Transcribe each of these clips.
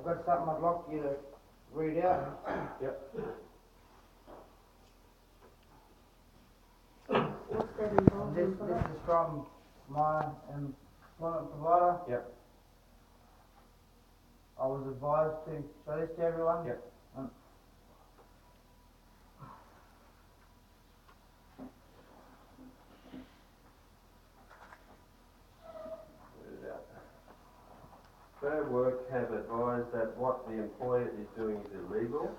I've got something I'd like you to read out. Yep. What's that And involved this in for is that? from my employment provider. Yep. I was advised to show this to everyone. Yep. Fair Work have advised that what the employer is doing is illegal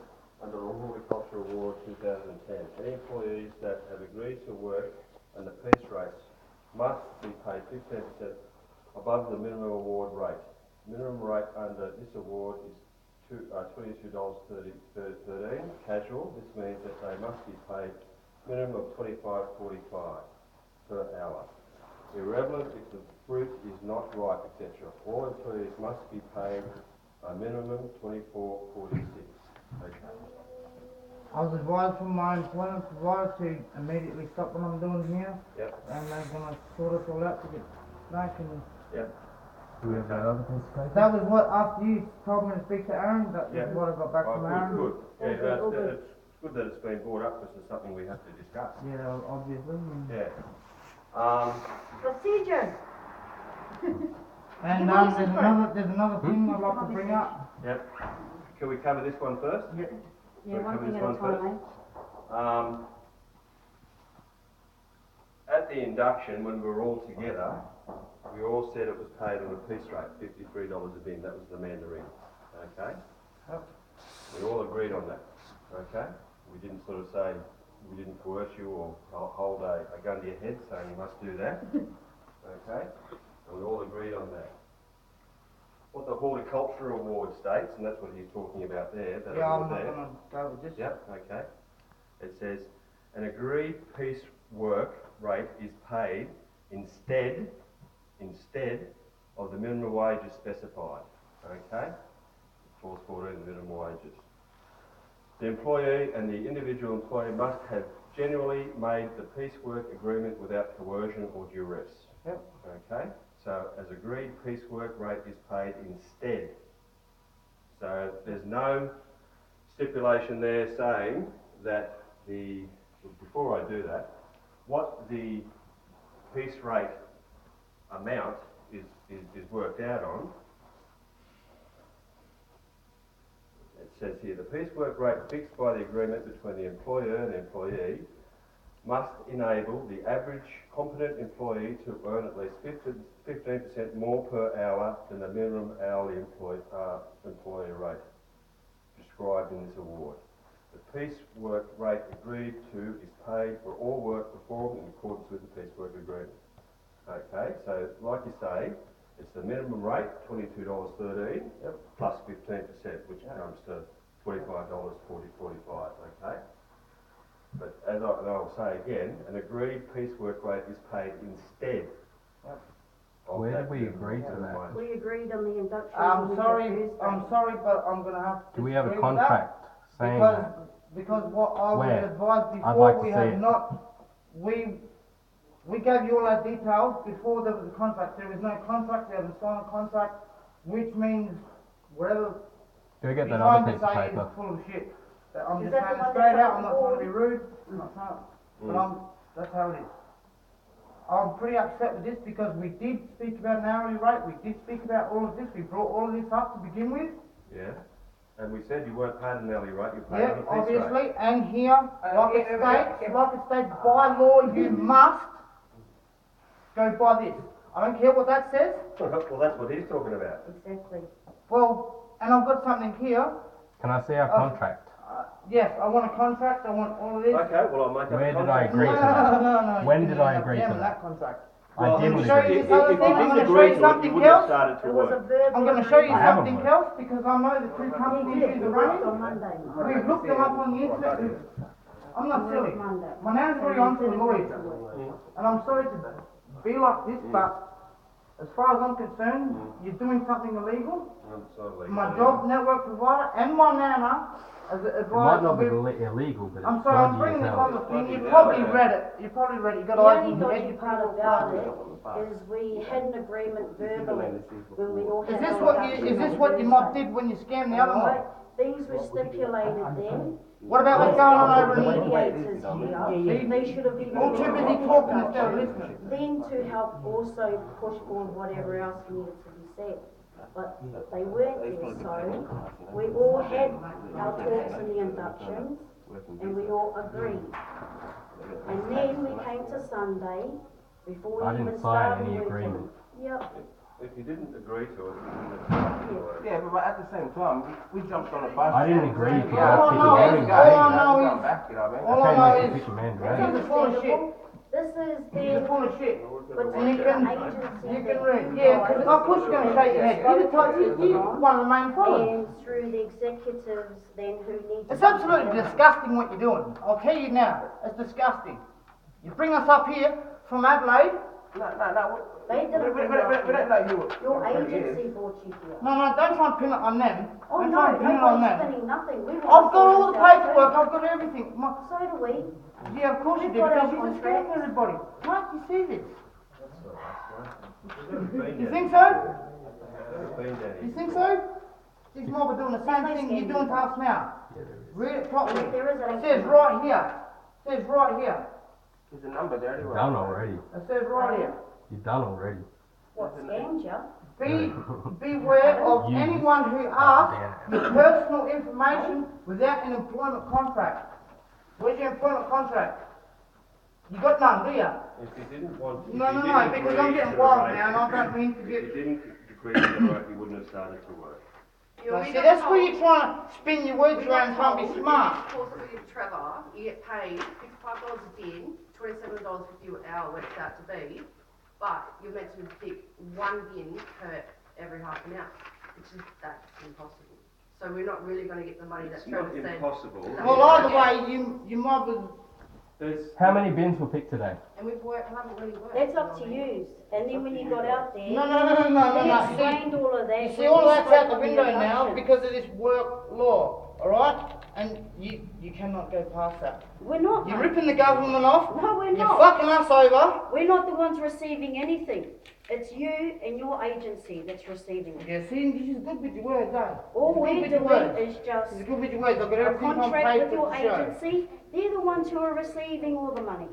under the Horticulture Award 2010. Any employees that have agreed to work and the piece rates must be paid 15% above the minimum award rate. Minimum rate under this award is $22.13 casual. This means that they must be paid minimum of $25.45 per hour. Irrelevant if the fruit is not ripe, etc. All employees must be paid a minimum $24.46. Okay. I was advised from my employment provider to immediately stop what I'm doing here. Yep. And they're gonna sort us all out to get back and... Yep. Do we have that other piece of paper? That was what, after you told me to speak to Aaron, that was Yeah. what I got back from Aaron. Good. Yeah, Okay, all good. it's good that it's been brought up because it's something we have to discuss. Yeah, obviously. Yeah. Procedure. And want to there's another thing I'd like to bring up. Yep. Can we cover this one first? Yeah. Yeah, Shall we one cover thing this at a one time, first? At the induction, when we were all together, we all said it was paid on a piece rate, $53 a bin. That was the mandarin. Okay? Yep. We all agreed on that. Okay? We didn't sort of say, we didn't coerce you or hold a gun to your head saying you must do that. Okay? And we all agreed on that. What the Horticulture Award states, and that's what he's talking about there, that Yeah, I'm award not there. gonna go with this. Yep, okay. It says, an agreed piece work rate is paid instead of the minimum wages specified. Okay? Clause 14, the minimum wages. The employee and the individual employee must have genuinely made the piecework agreement without coercion or duress. Yep. Okay? So, as agreed, piecework rate is paid instead. So, there's no stipulation there saying that before I do that, what the piece rate amount is worked out on. It says here, the piecework rate fixed by the agreement between the employer and the employee must enable the average competent employee to earn at least 15% more per hour than the minimum hourly employee rate described in this award. The piecework rate agreed to is paid for all work performed in accordance with the piecework agreement. Okay, so like you say, it's the minimum rate, $22.13, yep, plus 15%, which comes to $25.45, okay? But as I'll say again, an agreed piecework rate is paid instead. Yep. of Where that did we minimum agree to minimum that? wage. We agreed on the induction. I'm on sorry, Thursday. but I'm gonna have to Do we have a disagree with that, contract saying because, that? because what I was Where? advised I'd before, like to we see have it. not, we gave you all our details before there was a contract. There is no contract, we haven't signed a contract, which means whatever Do we get you're that other trying to piece of say paper? is full of shit. I'm Is just that saying the it one straight that's out, on I'm the not trying to board? be rude, I'm not trying, but that's how it is. I'm pretty upset with this because we did speak about an hourly rate, we did speak about all of this, we brought all of this up to begin with. Yeah, and we said you weren't paid an hourly rate, you paid Yeah, on a piece rate. obviously, and here, like it states, by law, you must go by this. I don't care what that says, Well, that's what he's talking about. Exactly. well, and I've got something here, Can I see our Oh. contract? yes, I want a contract, I want all of this. Okay, well I'll make up a Where did contract. I agree No, to no, that? no, no, you When didn't did I have agree them to in that? contract. I I'm didn't gonna show agree. you this other If thing, you I'm didn't gonna show agree you to it, you something wouldn't have else. started to It was a work. verbal. I'm gonna show you I haven't something worked. else, because I know the two He companies did, use we the worked running. on Monday. We've looked them up on the internet. I'm not silly. Monday. My name's already on to the lawyer. And I'm sorry to be like this, but as far as I'm concerned, you're doing something illegal. It's not illegal. My job network provider and my nana as a It might not be advisor. illegal, but I'm it's sorry, I'm dodgy bringing as this on hell. the thing. You probably read it. You probably read it. You got The eyes only in your head. dodgy You part probably about read it is we had an agreement verbally when we all Is had this our what induction is this on what your mob Thursday. did when you scammed the other Alright, mob? things were stipulated then. What about what's going on over in The England? mediators here, they should have given All me too a busy talking instead of listening. then to help also push forward whatever else needed to be said. But they weren't there, so we all had our talks in the inductions and we all agreed. And then we came to Sunday before I we didn't even sign started any working. agreement. Yep, If you didn't agree to it, you wouldn't have to work. Yeah, but at the same time, we jumped on a bus. I didn't agree to Yeah, go all I pick know a is- man. all I know is- Back, you know what I mean? all I I know can't is- make a man it's drag. He's full of shit. understandable. This is You're the full of shit. between You the can- agency You can that read. you Yeah, guys because of course you're going to shake your head. You're the type. You're one of the main followers. and through the executives then who need to. It's absolutely disgusting what you're doing. I'll tell you now. It's disgusting. You bring us up here from Adelaide. No. They didn't We don't know you. Your who it is. agency brought you here. No, don't try and pin it on them. Oh Don't no, try and pin it on nobody's them. spinning nothing. We want I've to got all the sort this out paperwork. too. I've got everything. So do we. Yeah, of course you We've do. got our Because you're just contracts. scamming everybody. Can't you see this? You You think so? Been You Danny. think so? These mob are doing the same thing you're doing to us now. Read it properly. If there is, it It ain't says coming. right here. It says right here. There's a number there anyway. Done already. It says right here. Uh-huh. You're done already. What, scammed you? Beware of You- anyone who asks your personal information without an employment contract. Where's your employment contract? You got none, do you? If you didn't want, if No, you no, didn't no, because I'm agree getting to the wild rate- now and I don't mean to If get... you didn't agree to the rate, you wouldn't have started to work. See, that's where you're trying to spin your words We around and trying to be smart. In this course with Trevor, you get paid $55 a din, $27.50 an hour works out to be, but you're meant to pick one din per every half an hour, which is, that's impossible. So we're not really gonna get the money that It's not Trevor said. impossible. Well, either way, you mob is... There's, How many bins were picked today? And we've haven't really worked. That's up to you. And then when you got out there, No. we See, explained all of that. you see when all we that's spoke out the on window now induction. because of this work law, alright? And you cannot go past that. We're not. You're mate. ripping the government off. No, we're You're not. fucking us over. We're not the ones receiving anything. It's you and your agency that's receiving it. Yeah, see, this is good with your words, eh? All You're we're good with your doing words. is just This is good with your words. I've got a everything on contract with paper your to show. agency. They're the ones who are receiving all the money.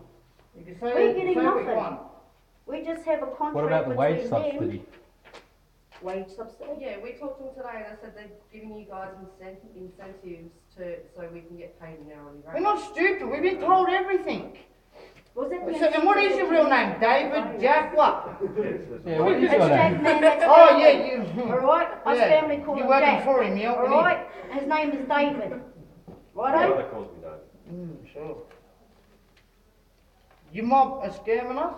You can say, We're getting say what you nothing. want. We just have a contract What about the wage between subsidy? them. Wage subsidy? Yeah, we talked to them today and they said they're giving you guys incentives so we can get paid an hourly We're rate. not stupid. We've been told everything. Was that the So, and what is your real name? David? Jack what? Yeah, what is It's your Jack, name? man, that's Oh, family. yeah, you... Alright? Us Yeah, family call you're him working Jack. for him, you're helping him. Alright? His name is David. my Righto? other calls me David. Sure. You mob are scamming us?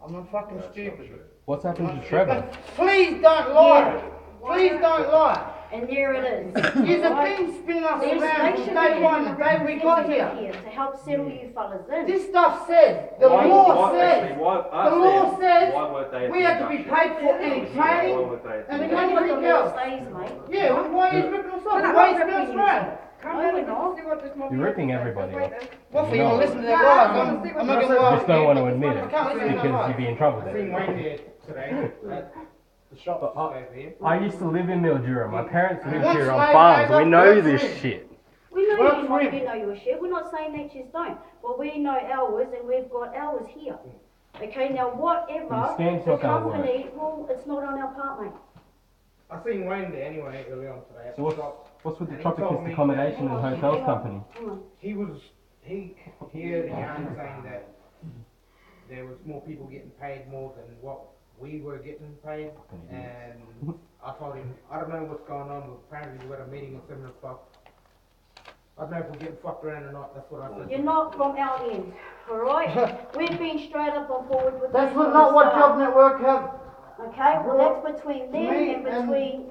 I'm not fucking That's not stupid. true. What's happened to Trevor? Please don't lie. Please don't lie. And there it is. You've Alright? been spinning us There's- around they from should day be one, having the a day we got representative here. to help settle you fellas in. This stuff says, the law says, the law says, we have to be paid for any training and We know what the anything law else. says, mate. Yeah, well, why are you ripping us off? Why are you spinning us around? No, we're not. You're ripping everybody off. What for, you No. want to listen to their lies? I'm not You getting just don't want to admit I it can't listen to their because lies. you'd be in trouble I've seen then. Wayne here today at the shop But just over here. I used to live in Mildura. My parents lived What's here my on farms. name? We know What's this it? shit. We know Work you for know, him. you know your shit. We're not saying that you don't. But we know ours and we've got ours here. Okay, now whatever The scam's the not gonna work. company, well, it's not on our part, mate. I seen Wayne there anyway earlier on today at So the what's, shop. what's with the And he told Tropicist me Accommodation and Hang on, Hotels hang on, Company? hang on. He heard a yarn saying that there was more people getting paid more than what we were getting paid. And I told him, I don't know what's going on. Apparently we had a meeting at 7 o'clock. I don't know if we're getting fucked around or not. That's what I said. You're not from our end, alright? We've been straight up on board with That's this what, from not the what start. Job Network have. Okay, well that's between them Me and and- between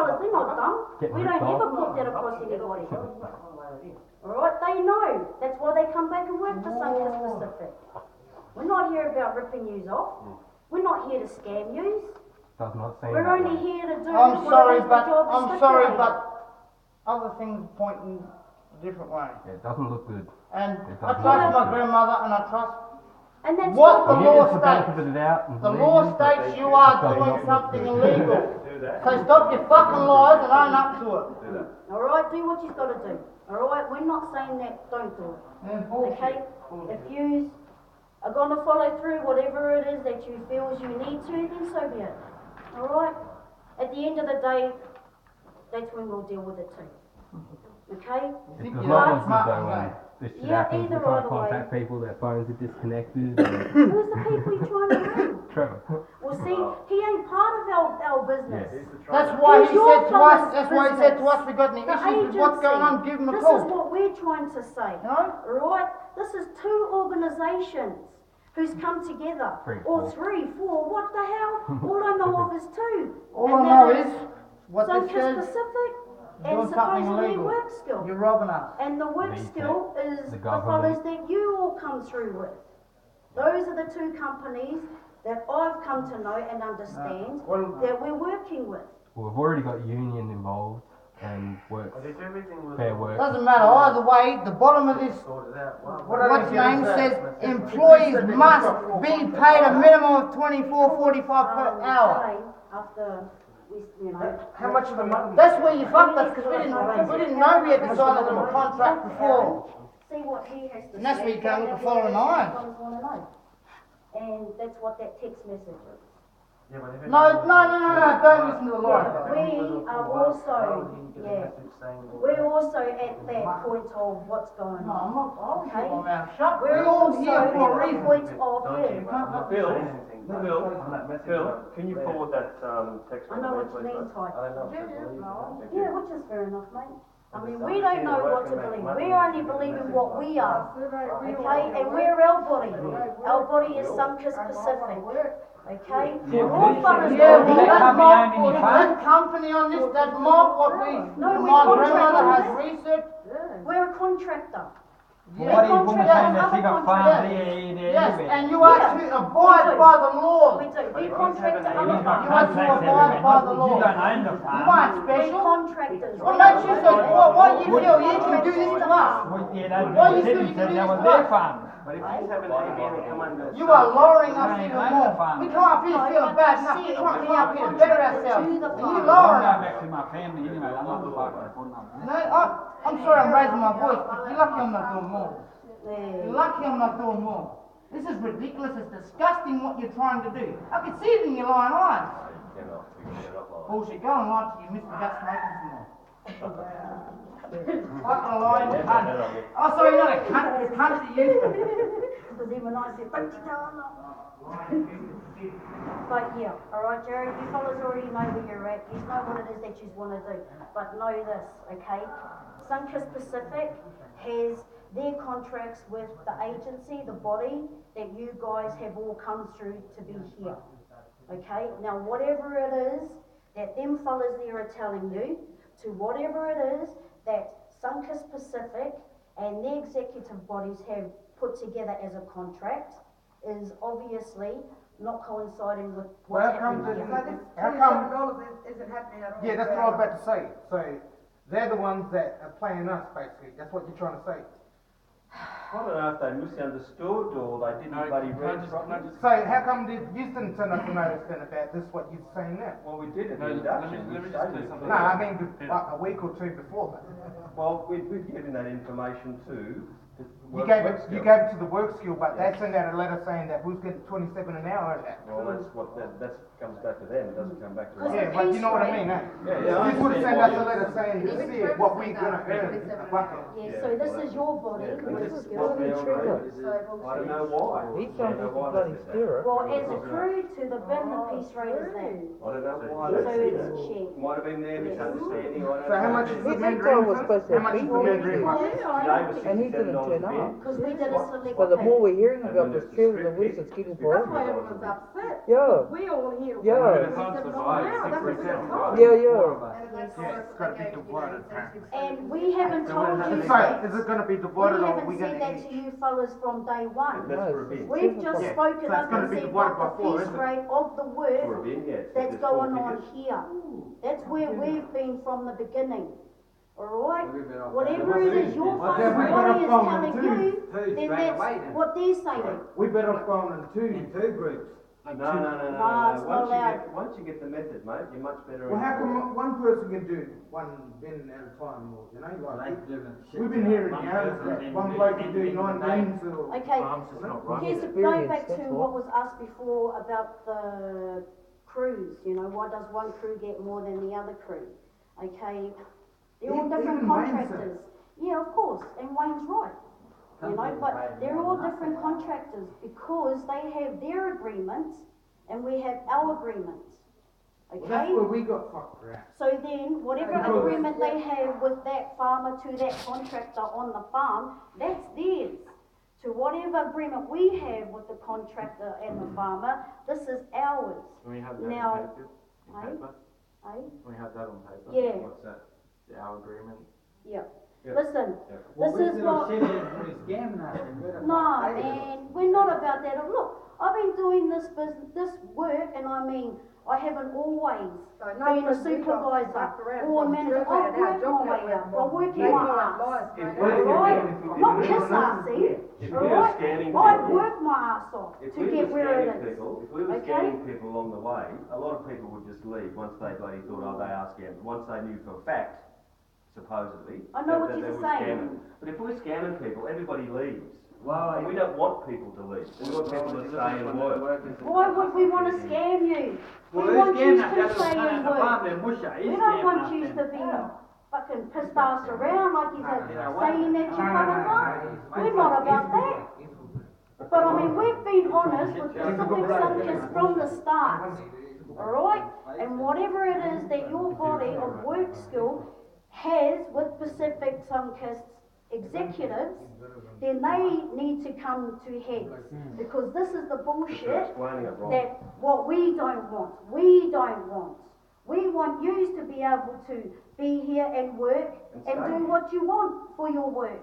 fellas, they're not dumb. Get We ripped don't ever off. put that across anybody. Alright, they know. That's why they come back and work for Sunkist Pacific. We're not here about ripping yous off. We're not here to scam yous. Does not seem We're that only way. here to do I'm what sorry, is the but job is I'm sorry, stipulated. but other things point in a different way. Yeah, it doesn't look good. And It I does trust not my look good. grandmother and I trust And that's what the good. law Give us the states. benefit of the doubt and The believe law you, but states you are does doing not look something good. illegal. Do that. So stop your fucking lies and own up to it. Do that. Alright, do what you've got to do. Alright, we're not saying that don't do it. Yeah, bullshit. Okay? If yous are gonna follow through whatever it is that you feel you need to, then so be it. Alright? At the end of the day, that's when we'll deal with it too. Okay? It does not look good though when this shit Yeah, happens. either We're trying to either way. contact people, their phones are disconnected. and- Who's the people you're trying to ring? Trevor. Well, see, he ain't part of our business. He's the That's trainer. why He's he your said to us, fellow's that's why he said to business. us, we got any The issues with what's going on, give him a This call. is what we're trying to say. You know? Alright? This is two organisations who's come together. Three, Or four. 3, 4, what the hell? All I know of is two. All And I know that is, what this Sunkist says, Pacific and doing something supposedly illegal. work skill. You're robbing us. And the work These skill is the the government. fellas that you all come through with. Those are the two companies that I've come to know and understand Well, that we're working with. Well, we've already got union involved and work, But if everything was fair work. doesn't matter, either way, the bottom of this, sorted out, what's name says, employees must be paid a minimum of 24.45 per hour. Today, after we, you know. How much of the money? That's where you fucked us, because we didn't know we had to sign a little contract before. See what he has to say. And that's where you can't look find at following out what lines. the fellas wanna know. And that's what that text message is. Yeah, but if No, don't listen to the lawyer. We are also, yeah, we're also at that point of what's going No, I'm on. not, I'll keep Okay. my mouth shut. We're We're all also here at for a the reason. point of, yeah. Phil, can you forward that text I on know me, what you please, mean, mate? type. Thank you. Yeah, which is fair enough, mate. I mean, we don't know what to believe. We're only believing what we are. Okay, and we're our body. Our body is Sunkist Pacific. Okay? All fellas Yeah, well, believe- that mob, that company on this, that mob, what we, No, we my grandmother has contracted. researched. We're a contractor. Yeah, What are you women saying that other they got contracts. farms Yes, and you are Yeah. to abide by the laws. We do. We contract to other You farms. are to abide by the laws. You aren't We're special. contractors. What makes you so, why you feel you can do this to us? Why you feel you can do this to us? But if he's having ABN come under. You are lowering us even more. We come up here feeling bad enough, See, we come we are up here to better contracted ourselves. to the And you farm. lowering us. back to my family anyway, I'm not the fucking No, I'm sorry I'm raising my voice, but you're lucky I'm not doing more. You're Yeah. lucky I'm not doing more. This is ridiculous, it's disgusting what you're trying to do. I can see it in your lying eyes. You cannot lie. Bullshit, go and lie till you miss the gut smoking some more. Fucking lying cunt. Oh, sorry, not a cunt, you're a cunt to you. Because even I said, "But you don't." But yeah, alright Jerry, you fellas already know where you're at, you know what it is that you want to do, but know this, okay? Sunkist Pacific has their contracts with the agency, the body, that you guys have all come through to be here, okay? Now whatever it is that them fellas there are telling you, to whatever it is that Sunkist Pacific and the executive bodies have put together as a contract, is obviously not coinciding with what's Well, how come happening this- here. how come, $27 isn't happening at all. yeah, that's what I was about to say, so, they're the ones that are playing us, basically, that's what you're trying to say. I don't know if they misunderstood or they didn't bloody read properly. So, how come you didn't send us a notice then about this, what you're saying now? Well, we did at the No, induction. let me we just say stated something. No, I mean, like a week or two before that. Well, we've given that information to the You work gave work it, you skill. gave it to the work skill, but they sent out a letter saying that we was getting 27 an hour of that. Well, that's what, that comes back to them, it doesn't come back to us. Yeah, but you know what I mean, eh? Yeah, I You would understand send why us a you- letter saying, this is what we're gonna earn in a bucket. Yeah, so this is your body, Yeah, work this is skill. what we are agreed. I don't know why. He I don't know why they did that. Well, as a crew to the bin, the piece rate is that, I don't know why so they did it's that. shared. Might have been their misunderstanding, I don't know. So how much is the His Mandarin? income was supposed to How much is the be Mandarin? Today was And he's in a $67 $20 turn a bin. up. Because we did a select But the more pay. we're hearing And about when this it's trailer, the restricted, worse it's getting it's for That's us. why $20 a everyone's bin. upset. Yeah, We all hear. Yeah. about But it. it's Now, divided, that's what 6%. they're told. yeah, yeah. And if that's Yeah, all, it's gotta be they gave you divided, incentives. And we haven't So told you it's that. is it gonna be We divided or are haven't we said gonna that to each? you fellas from day one. That's for a bin. We've just Yeah, spoken so it's up gonna and be said divided what by the four, piece isn't it? rate of the For a work bin, yes. that's There's four going on tickets. here. That's where we've been from the beginning. Alright? We've been off Whatever that. it is your Well, fellas then we body gotta is phone telling them you, too. then straight that's away then. what they're saying. We better phone in two groups. No. Nah, it's Once not you allowed. get, once you get the method, mate, you're much better. Well, how informed. come one person can do one bin at a time, or, you know, like, we've been We've hearing the others that one bloke can do 9 bins or. Okay, here's to go Experience, back to that's what what. was asked before about the crews, you know, why does one crew get more than the other crew? Okay, they're all Even different Wayne said contractors. Yeah, of course, and Wayne's right. You know, but they're all different contractors because they have their agreements and we have our agreements. Well, Okay? that's where we got fucked around. So then, whatever Because- agreement they have with that farmer to that contractor on the farm, that's theirs. To whatever agreement we have with the contractor and the farmer, this is ours. We have that Now- on paper, Aye. in paper, Eh? we have that on paper. Yeah. What's that? Our agreement. Yeah. Yeah. Listen, Yeah. this is what. Nah, man, we're not about that. Look, I've been doing this business, this work, and I mean, I haven't always So been a none of us supervisor fucked around or a from manager. Tuesday I've and our worked job my way went up. wrong. I'm working They my got ass. lies, If mate. we- Alright? Not piss assy. If we were Alright? scanning I've people, worked my ass off if to we get were where it scanning is. people, if we were Okay? scanning people along the way, a lot of people would just leave once they bloody thought, oh, they are scammed. Once they knew for a fact, supposedly, I know what that you're they were saying. scamming. But if we're scamming people, everybody leaves. Well, And we don't want people to leave. We want people to stay and work. Why would we want to scam you? We want you to stay and work. We don't want you to be fucking pissed ass around like you're saying that you fucking want. We're not about that. But I mean, we've been honest with Pacific Sunkist from the start, alright? And whatever it is that your body of work skill has with Pacific Sunkist executives, then they need to come to heads. Because this is the You're bullshit explaining it wrong. that what we don't want. We don't want. We want you to be able to be here and work And and stay do here. what you want for your work.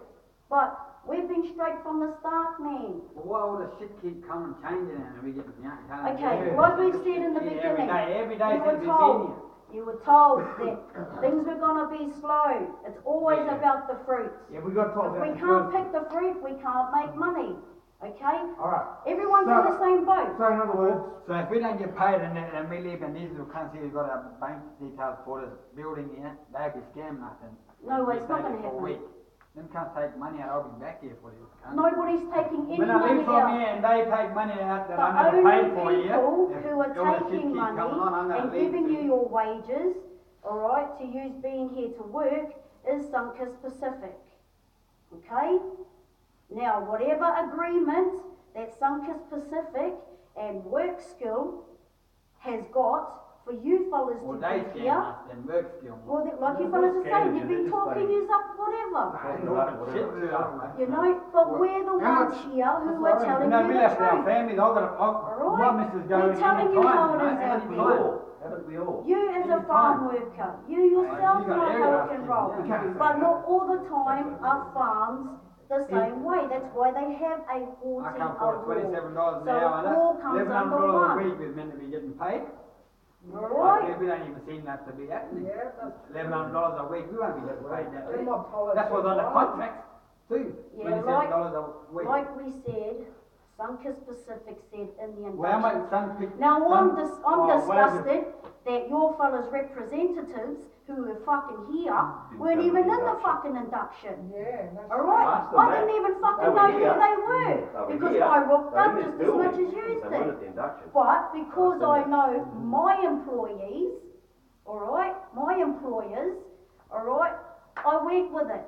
But we've been straight from the start, man. Well, why all the shit keep coming changing and we get, Okay, like we've said in the beginning, every day you were since we've told, been here. you were told that things were gonna be slow. It's always about the fruits. Yeah, we got told If that. we can't pick the fruit, we can't make money. Okay? Alright, Everyone's in So- the same boat. so in other words, So if we don't get paid and we leave and these little cunts here got our bank details for this building here, they'll be scamming us and. No way, we it's not stay gonna there for a happen. week. Them can't take money out, I'll be back here for this. Nobody's taking any When I money leave from out. here and they take money out that I The never paid for only here. people if who are all that shit taking keeps money coming on, I'm gonna and leave giving you soon. your wages, alright, to use being here to work, is Sunkist Pacific. Okay? Now, whatever agreement that Sunkist Pacific and Work Skill has got for you fellas Well, to they be scam here, us and work skill. well, like you They're not fellas are scamming saying, you, you've they're been just talking letting- yous up whatever. Shit to us. You know, but we're the How ones much- here who are that's telling You know, you we the left our truth. families, I've got a, Alright? my missus We're goes telling in you time, how it is mate, out any there. time. Haven't we all? You as a Any farm time. worker, you yourself You got might area rock and kids, roll, yeah. but not all the time are farms the same way. That's why they have a I 14 come for award. $27 So an hour, it all comes $1100 under a one. week we're meant to be getting paid. Alright? We don't even seem that to be happening. Yeah, that's. $1100 a week, we won't be getting paid that They're week. not told That's what's on the us. contract too, Yeah, $27 a week. Like we said, Sunkist Pacific said in the Well, how much induction. some people? Now I'm what is it? disgusted that your fellas representatives who were fucking here weren't even in the fucking induction. Yeah, that's. Alright? Ask them I that. didn't even They fucking were know who here. they They were, were because here. I rocked They're in up this just as building. much as you They weren't did. at the induction. But because Ask I them know my employees, alright, my employers, alright, I went with it.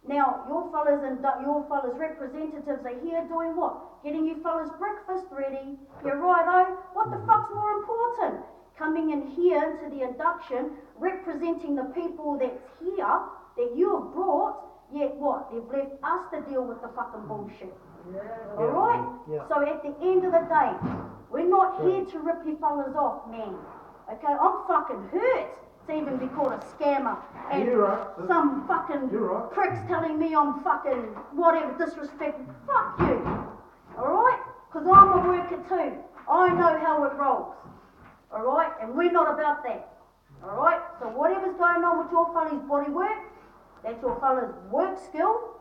Now, your fellas representatives are here doing what? Getting you fellas breakfast ready. You're righto. What the fuck's more important? Coming in here to the induction, representing the people that's here, that you have brought, Yet what? They've left us to deal with the fucking bullshit. Alright? So at the end of the day, we're not here to rip you fellas off, man. Okay, I'm fucking hurt to even be called a scammer and You're right. some fucking You're right. pricks telling me I'm fucking whatever, disrespect. Fuck you. Alright? Because I'm a worker too. I know how it rolls. Alright? And we're not about that. Alright? So whatever's going on with your fellas' body work, that's your fellas' work skill.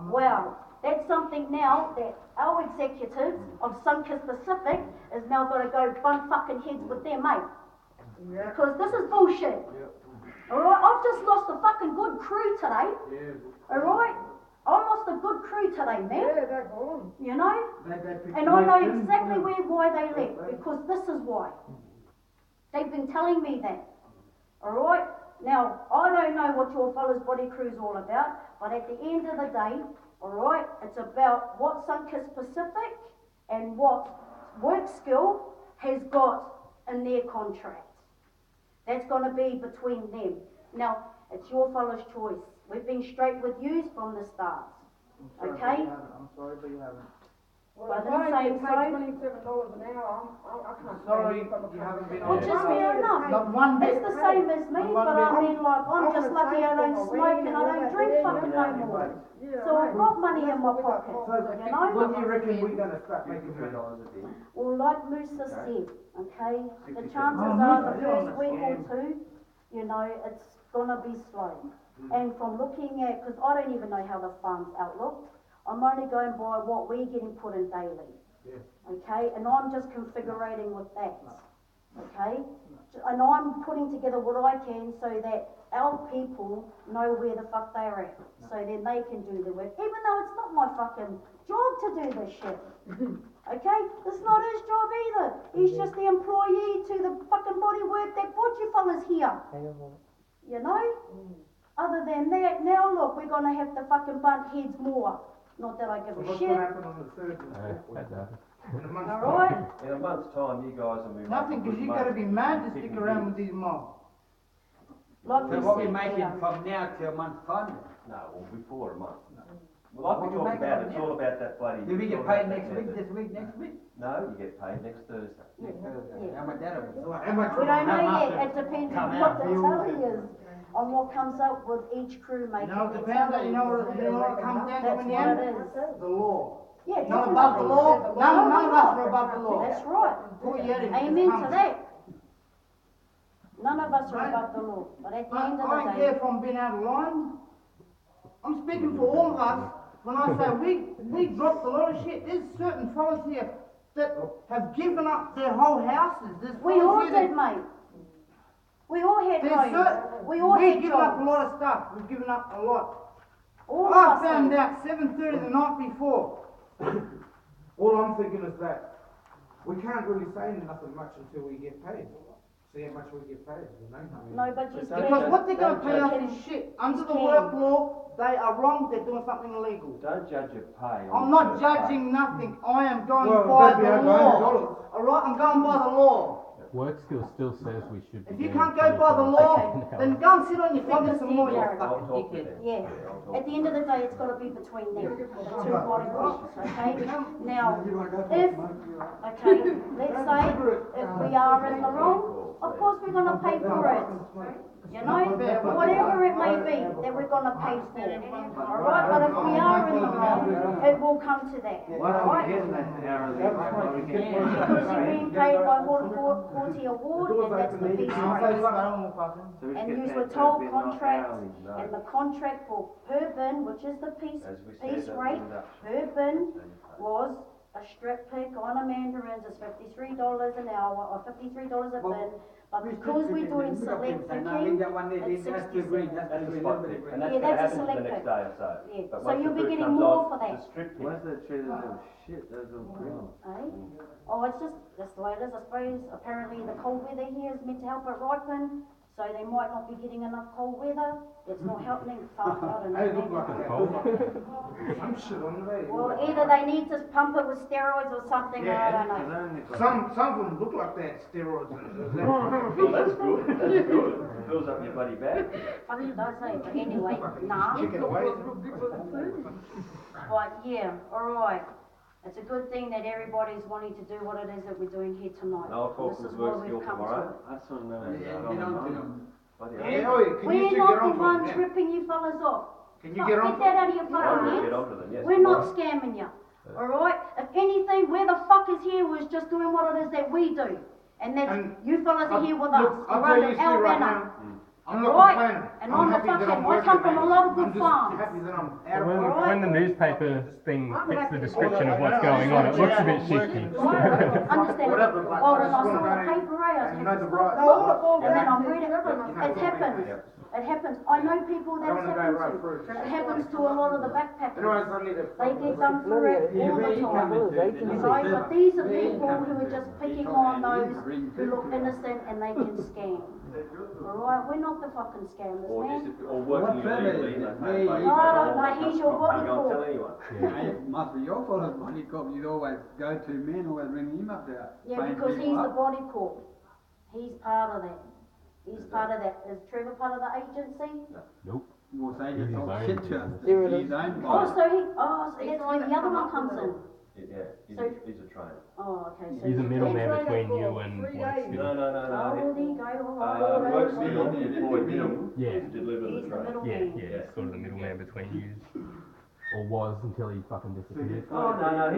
Wow. That's something now that our executives of Sunkist Pacific is now got to go bump fucking heads with their mate. Because this is bullshit. Alright, I've just lost a fucking good crew today. Alright? I lost a good crew today, man. You know? And I know exactly why they left. Because this is why. They've been telling me that. Alright? Now, I don't know what your fellas' body crew's all about, but at the end of the day, alright, it's about what Sunkist Pacific and what Work Skill has got in their contract. That's going to be between them. Now, it's your fellas' choice. We've been straight with yous from the start. Okay? I'm sorry, but you haven't. Well, I didn't say so. $27 an hour, I can't. Sorry, you haven't been on. Which is fair enough. Not one bit. It's the same as me, but I mean, like, I'm just lucky I don't smoke and I don't drink fucking no more. So I've got money in my pocket, you know? When do you reckon we're gonna start making money? Well, like Musa said, okay, the chances are the first week or two, you know, it's gonna be slow. And from looking at, because I don't even know how the farm's outlook, I'm only going by what we're getting put in daily. Okay, and I'm just configuring with that. Okay, and I'm putting together what I can so that our people know where the fuck they're at, so then they can do the work, even though it's not my fucking job to do this shit. Okay, it's not his job either. He's just the employee to the fucking body work that brought you fellas here. You know? Other than that, now look, we're gonna have to fucking bunt heads more. Not that I give a What's shit. gonna happen on the third and fourth week? In a month's time. Alright? In a month's time, you guys will be making Nothing, because good you money. gotta be mad to stick Picking around gigs. with these mobs. Like So we what we said, making yeah. from now till a month's time? No, well, before a month. Well, like we What we talked making about, right it's now? all about that bloody. Do we it's get all paid about next that week, method. this week, next week? No, you get paid next Thursday. How much that'll be? So how much? We don't know How yet, much it depends come on what out? the tally is, on what comes up with each crew making Now, it their depends on, tally. you know what it comes down to That's in the what end? it is. The law. Yeah, Not above the definitely. law, none of us are above the law. That's right. Put your head in, it Amen to comes. that. None of us are Right. above the law, but at the I end of don't the care day, if I'm being out of line. I'm speaking for all of us when I say we dropped a lot of shit. There's certain fellas here that have given up their whole houses. There's we all fellas here did, that- mate. We all had There's homes, certain, we all we've had given up a jobs. lot of stuff. We've given up a lot. All of I us found did. out 7:30 the night before. All I'm thinking is that we can't really say nothing much until we get paid. See how much we get paid, you know? I mean, No, but you But don't Because can, what they're gonna Don't pay us judge. is shit. Under the Can. work law, they are wrong. They're doing something illegal. Don't judge your pay. on I'm the not first day. judging nothing. I am going Well, by that'd be the over law. $100. Alright, I'm going by the law. Work skill still says we should be If you doing can't go by the 27 law, an hour. then go and sit on your fingers some more, you Yeah. I'll fucking talk to dickhead. them. yeah. I'll talk At the to end of them. the day, it's gotta be between them, the two body works, okay? Now, okay, let's say if we are in the wrong, of course we're gonna pay for it. You know, whatever it may be that we're gonna pay for, alright? But if we are in the wrong, it will come to that, alright? Because you're being paid by Horticulture Award, and that's the piece rate. And you were told contract, and the contract for per bin, which is the piece As we said, piece that's rate, an per bin was a strip pick on a mandarins is $53 an hour, or $53 a bin, but because we're doing select picking, it's That's the green, 67. that's That's the a green. spot pick, and that's Yeah, gonna that's a happen for the select next pick. day or so. Yeah, But so once you'll the be fruit getting comes more on, for that. the strip pick. Once they're treated as shit, those little criminals. Eh? Oh, it's just, that's the way it is, I suppose. Apparently the cold weather here is meant to help it ripen, so they might not be getting enough cold weather. It's not helping. Fuck, I don't know. Hey, look man. like some shit on the way. Well, either they need to pump it with steroids or something. I don't know. Some of them look like they had steroids in it. Well, that's good, that's good. Fills up your bloody bag. Fucking does say, but anyway, nah. Chicken away. But yeah, alright. It's a good thing that everybody's wanting to do what it is that we're doing here tonight. I'll talk This with is why work skill we've come tomorrow. to That's what I'm And, Yeah, uh, get on to them. bloody Yeah, hell. oh, it. can you We're two not get the on to ones them? Yeah. ripping you fellas off. Can you Fuck, get on get to that out of your I fucking will get heads. onto them, yes. We're not scamming you. Alright? If anything, we're the fuckers here who's just doing what it is that we do. And that's, And you fellas are here with Look, us. I'll We're tell under you straight our right banner. now. I'm not Right. complaining. And I'm I'm the happy that fucking- I'm I working, come from a mate. lot of good I'm just farms. happy that I'm out of When, work. when the newspaper thing fits the description of what's going on, it looks a bit shifty. Understand? Whatever, but Oh, I when just I wanna saw go the paper, I was and know the right. and then I'm reading, it happens. It happens. I know people I that's wanna go right happened through. to. It happens to a lot of the Anyways, backpackers. I need to. They get done for it all the time. You know, but these are people who are just picking on those who look innocent and they can scam. Alright, we're not the fucking scammers, Or man. just, or working illegally, and they pay No, no, he's your body Don't call. tell anyone. It must be your fault, money cop. You'd always go to men, always ring him up there. Yeah, phone because people he's the up. body corp. He's part of that. He's part of that. Is Trevor part of the agency? We'll say He's he his talks own shit to us. business. His own Oh, body. so that's where the other one comes in. Yeah, So- he's a trainer. Oh, okay, so. He's a you middleman can- between you and No, Workskill. no, no, Oh, no. there you go, alright. Work skill employed him Yeah. to deliver He's the the train. middleman. Yeah, yeah, he's sort of the middleman between you. Or was until he fucking disappeared. Oh, no,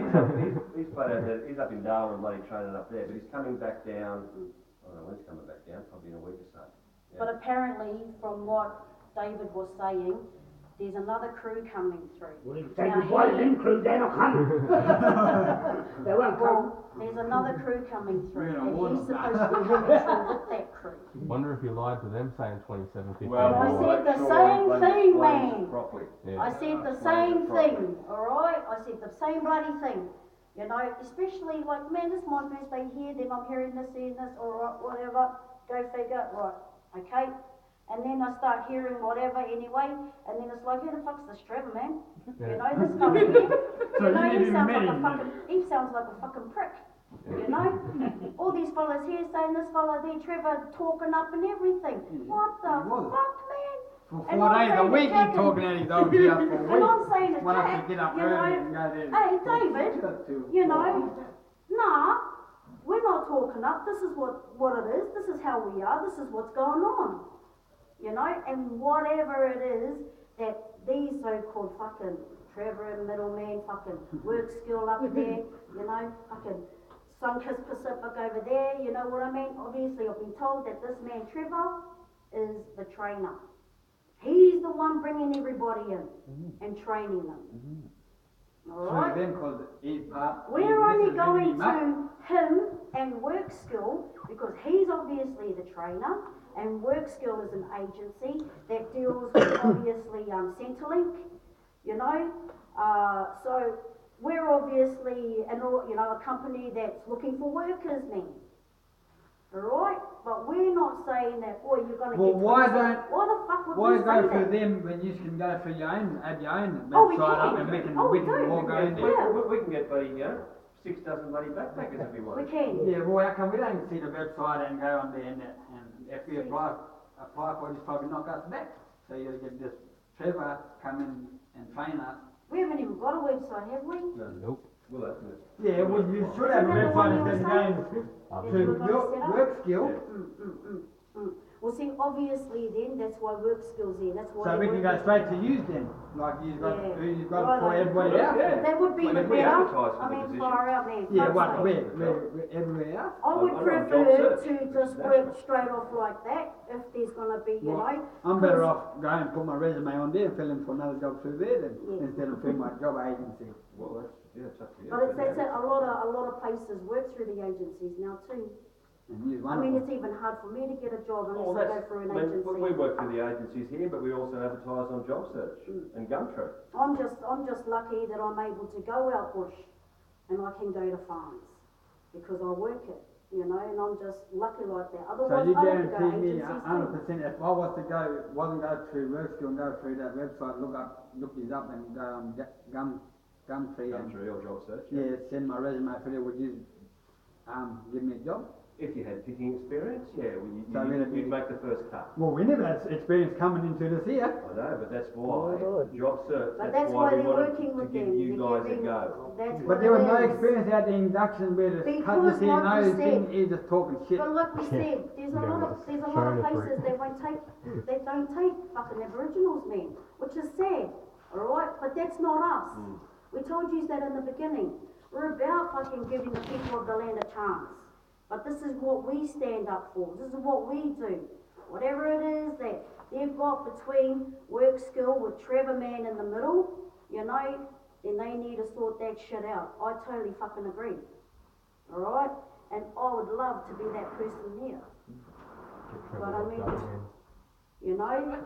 he's played out there, he's up in Darwin, bloody training up there, but he's coming back down, I don't know when he's coming back down, probably in a week or so. But apparently, from what David was saying, there's another crew coming through. Well, he Now, take his wife he- in crew, they're not coming. They won't come. Well, there's another crew coming through, We're gonna and warn he's them. supposed to be neutral with that crew. Wonder if you lied to them saying 27.50. Well, I we'll said make the sure same everybody thing, explains it man. properly. Yeah. I said the Explains same it properly. thing, alright? I said the same bloody thing. You know, especially like, man, this is my first day here, then I'm hearing this, alright, whatever, go figure, right, okay? And then I start hearing whatever anyway, and then it's like, who the fuck's this Trevor, man? You know, this fella here, you know, he sounds like a fucking, he sounds like a fucking prick. You know? All these fellas here saying this fella there, Trevor, talking up and everything. What the He was. fuck, man? For And 4 I'm days a saying week to he's talking at his own house for a And week. I'm saying to When I Jack, could get up you early know, and go there. hey, David, you know, nah, we're not talking up. This is what it is. This is how we are. This is what's going on. You know, and whatever it is that these so-called fucking Trevor and middleman, fucking work skill up there, you know, fucking Sunkiss Pacific over there, you know what I mean? Obviously, I've been told that this man Trevor is the trainer. He's the one bringing everybody in and training them. All So right? then, cause he's part. We're this only is going ringing him up. to him and work skill because he's obviously the trainer and work skill is an agency that deals with obviously Centrelink, you know. So we're obviously a company that's looking for workers, man. Alright? But we're not saying that, oh, you're gonna Well, get why 27. don't- Why the fuck would Why we go say through that? them when you can go through your own, add your own Oh, we website up can. and we can, Oh, we we can do. all go in there? Yeah. We can get bloody, 6 dozen bloody backpackers if we want. We can. Yeah, well, how come we don't see the website and go on there and if we apply for it, it's probably knock us back. So you get this Trevor come in and train us. We haven't even got a website, have we? Nope. We'll open it. Yeah, well, you should have a Isn't that the one website you were instead of saying? going I've Yes, to we're gonna your set up. work skill. Well, see, obviously then, that's why work skills there, that's why. So we can go straight to you then, like you've got, Yeah. you've got Right, for like- everybody else. Yeah. That would be Well, the if we better, advertise for I the mean, position. far out there. Yeah, fuck's what, sake. where everywhere else? I would I'm on job prefer search. to just work straight off like that, if there's gonna be, you Well, know. I'm better 'cause- off going and put my resume on there and fill in for another job through there then, Yeah. instead of through my job agency. Well, it's up to you. But that's it, a lot of places work through the agencies now too. And use I one mean, of it's them. even hard for me to get a job Oh, unless I go that's, through an I mean, agency. we work for the agencies here, but we also advertise on Job Search and Gumtree. I'm just lucky that I'm able to go out bush and I can go to farms because I work it. you know, and I'm just lucky like that. So Otherwise, you I have to go guarantee me agencies too. 100% if I was to go, wasn't go through WorkSkill and go through that website, look these up and go on Gumtree and Gumtree or job search. yeah, send my resume for there, would you give me a job? If you had picking experience, yeah, well, So you'd make the first cut. Well, we never had experience coming into this here. I know, but that's why job search. But that's why we they're wanted working to with give them. you They're guys a giving- go. That's But what there was it no is. experience at the induction where the cut Because you see like you nose thing, said- he's just talking shit. But like we said, there's a lot of places they don't take fucking Aboriginals, man, which is sad, alright? But that's not us. We told you that in the beginning. We're about fucking giving the people of the land a chance. But this is what we stand up for. This is what we do. Whatever it is that they've got between WorkSkill with Trevor Man in the middle, you know, then they need to sort that shit out. I totally fucking agree. Alright? And I would love to be that person there. But I mean, you know,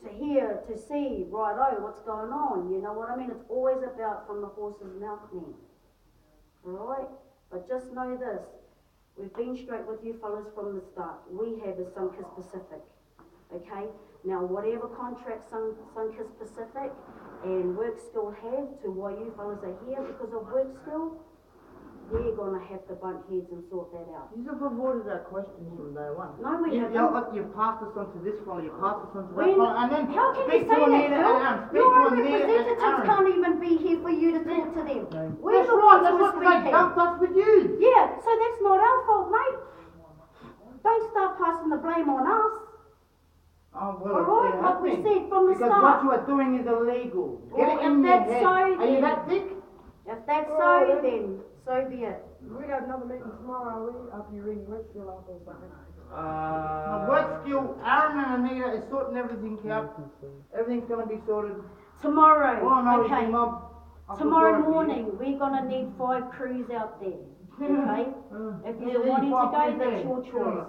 to hear, to see, righto, what's going on, you know what I mean? It's always about from the horse's mouth, man. Alright? But just know this, we've been straight with you fellas from the start. We have is Sunkiss Pacific. Okay? Now whatever contract Sunkiss Pacific and WorkSkill have to why you fellas are here because of WorkSkill, we're gonna have to bunt heads and sort that out. You have avoided that question from day one. No, we haven't. You passed us on to this fellow, you passed us on to that When- fellow, and then How can you speak say to that, Anita Phil? and speak Your to own Anita and representatives Aaron. can't even be here for you to talk to them. We're That's the right, ones that's who what are they speaking. dumped us with you. Yeah, so that's not our fault, mate. Don't start passing the blame on us. Oh, well, Alright, it like we happened. said from the Because start. what you are doing is illegal. Well, Get it if in your that's head. so, Are you then- that thick? If that's so, then so be it. We got another meeting tomorrow, are we? After you ring WorkSkill up or something? The WorkSkill, Aaron and Anita is sorting everything out. Everything's gonna be sorted. Tomorrow, All I know is okay. the mob. I feel Tomorrow sorry for you. morning, we're gonna need 5 crews out there, okay? If Yeah, you're these wanting to five go, crews that's there. your Sure.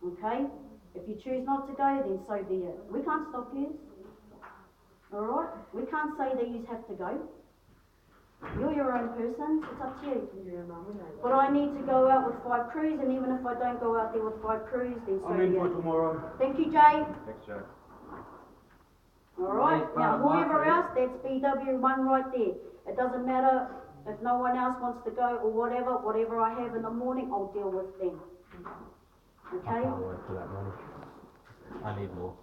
choice, okay? If you choose not to go, then so be it. We can't stop you. Alright? We can't say that you have to go. You're your own person, it's up to you. Yeah, no, we know that. But I need to go out with 5 crews, and even if I don't go out there with 5 crews, then so be it. tomorrow. Thank you, Jay. Thanks, Joe. Alright, Yes, now my whoever crew. else, that's BW1 right there. It doesn't matter if no one else wants to go or whatever I have in the morning, I'll deal with them. I Okay? can't work for that money. I need more.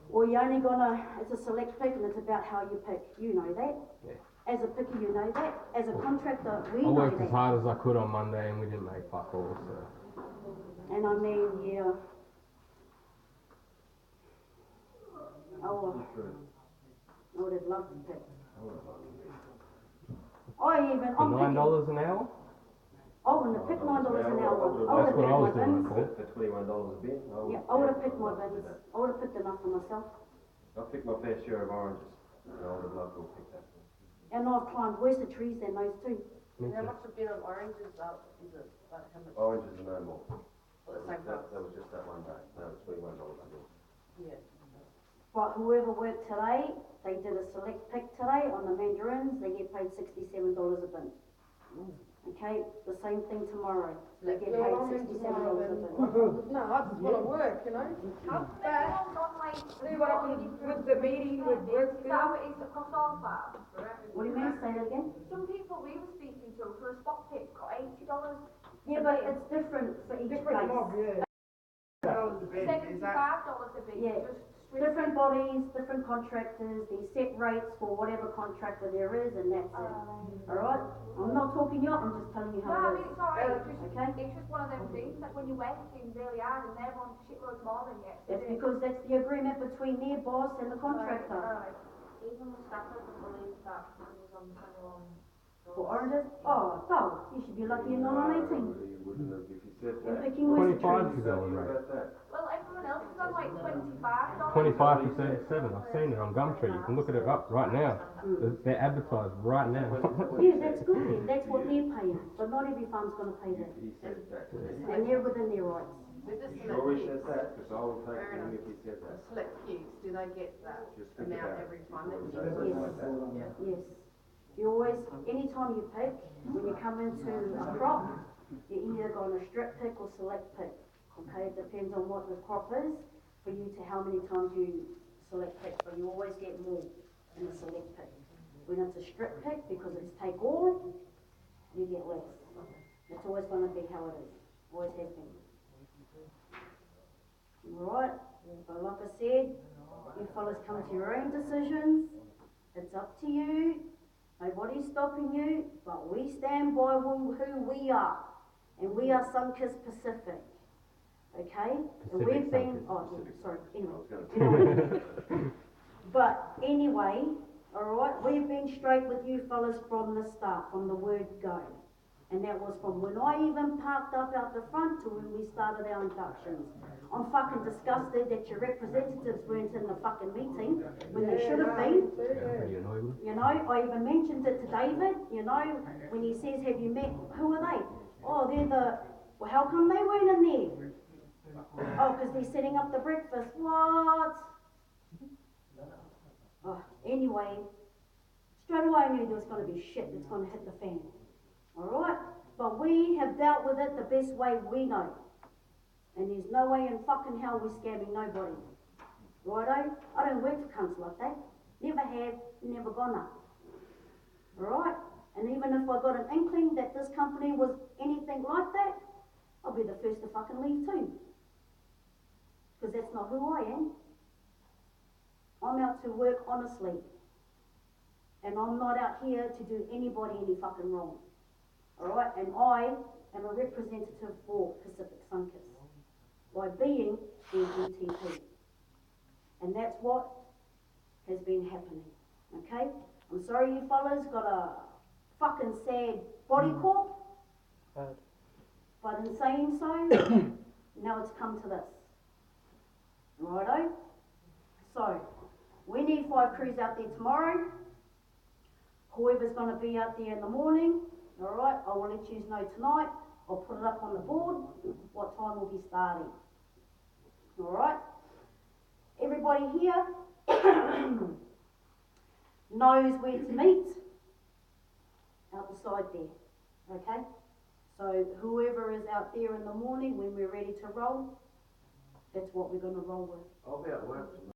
Well, you're only gonna, it's a select pick and it's about how you pick. You know that. Yeah. As a picker, you know that. As a contractor, we I know worked as that. hard as I could on Monday and we didn't make fuck all, so. And I mean, yeah. Oh, I would have loved to pick. I'm For picking. $9 an hour? I wouldn't have picked $9 an hour. I would That's have what I was picked my doing bins. for. For $21 a bin, Yeah, I would have picked my bins. I would have picked enough for myself. I picked my fair share of oranges, and I would have loved to have picked that. And I've climbed worse trees than those two. Me How too. much a bin of oranges is it? Like how much? Oranges are no more. For the same price? That was just that one day. That was $21 a bin. Yeah. But whoever worked today, they did a select pick today on the mandarins, they get paid $67 a bin. Okay, the same thing tomorrow, they get Yeah, paid I'm in $67 tomorrow a then. bin. No, I just wanna work, you know? See what happened with the meeting with WorkSkill? What do you mean, say that again? Some people we were speaking to for a spot pick got $80. Yeah, but it's different for each Different mob, place. yeah. $75 a bit, Yeah. just straight. Different bodies, different contractors, there's set rates for whatever contractor there is, and that's it. Alright? I'm not talking you up, I'm just telling you No, how I it mean, is. it's alright, Okay? it's just one of them things, that when you're working really hard and they're on shitloads more than you. It's because that's the agreement between their boss and the contractor. Alright. Even with Stafford, I believe that he was on 21. For oranges? Oh, no, you should be lucky you're not on 18. You wouldn't have, if you said You're that. picking with 25 trees. is going What rate. about that? Well, everyone else is on like $25. 25 to 37. I've seen it on Gumtree. You can look at it up right now. They're advertised right now. Yeah, that's good then, that's what they're paying, but not every farm's gonna pay that. He said that. And they're within their rights. With the Sure he select said that, because I will take Fair him enough. if he said the that. select queues, do they get that Just think amount about it. every time that Before you you say do something like that. Yeah. Yes. You always, anytime you pick, when you come into a crop, You're either gonna strip pick or select pick, okay? It depends on what the crop is, for you to how many times you select pick, but you always get more in a select pick. When it's a strip pick, because it's take all, you get less. It's always gonna be how it is, always has been. Alright, but like I said, you fellas come to your own decisions, it's up to you, nobody's stopping you, but we stand by who we are, and we are Sunkist Pacific, okay? And Pacific we've been, Sunkist. oh, yeah, sorry, I anyway. was gonna say. But anyway, alright, we've been straight with you fellas from the start, from the word go. And that was from when I even parked up out the front to when we started our inductions. I'm fucking disgusted that your representatives weren't in the fucking meeting when they should have been. Pretty annoying. You know, I even mentioned it to David, you know, when he says, have you met, who are they? Oh, they're the, well, how come they weren't in there? Oh, because they're setting up the breakfast. What? Oh, anyway, straight away I knew there was going to be shit that's going to hit the fan. Alright? But we have dealt with it the best way we know. And there's no way in fucking hell we're scamming nobody. Righto? I don't work for cunts like that. Never have, never gonna. Alright? And even if I got an inkling that this company was anything like that, I'll be the first to fucking leave too. Because that's not who I am. I'm out to work honestly. And I'm not out here to do anybody any fucking wrong. Alright? And I am a representative for Pacific Sunkist by being GTP. And that's what has been happening. Okay? I'm sorry you fellas got a fucking sad body corp. But in saying so, now it's come to this. Righto? So, we need 5 crews out there tomorrow. Whoever's going to be out there in the morning, alright, I will let you know tonight. I'll put it up on the board, what time we'll be starting. Alright? Everybody here knows where to meet, out the side there, okay? So whoever is out there in the morning when we're ready to roll, that's what we're going to roll with. I'll be at work tomorrow.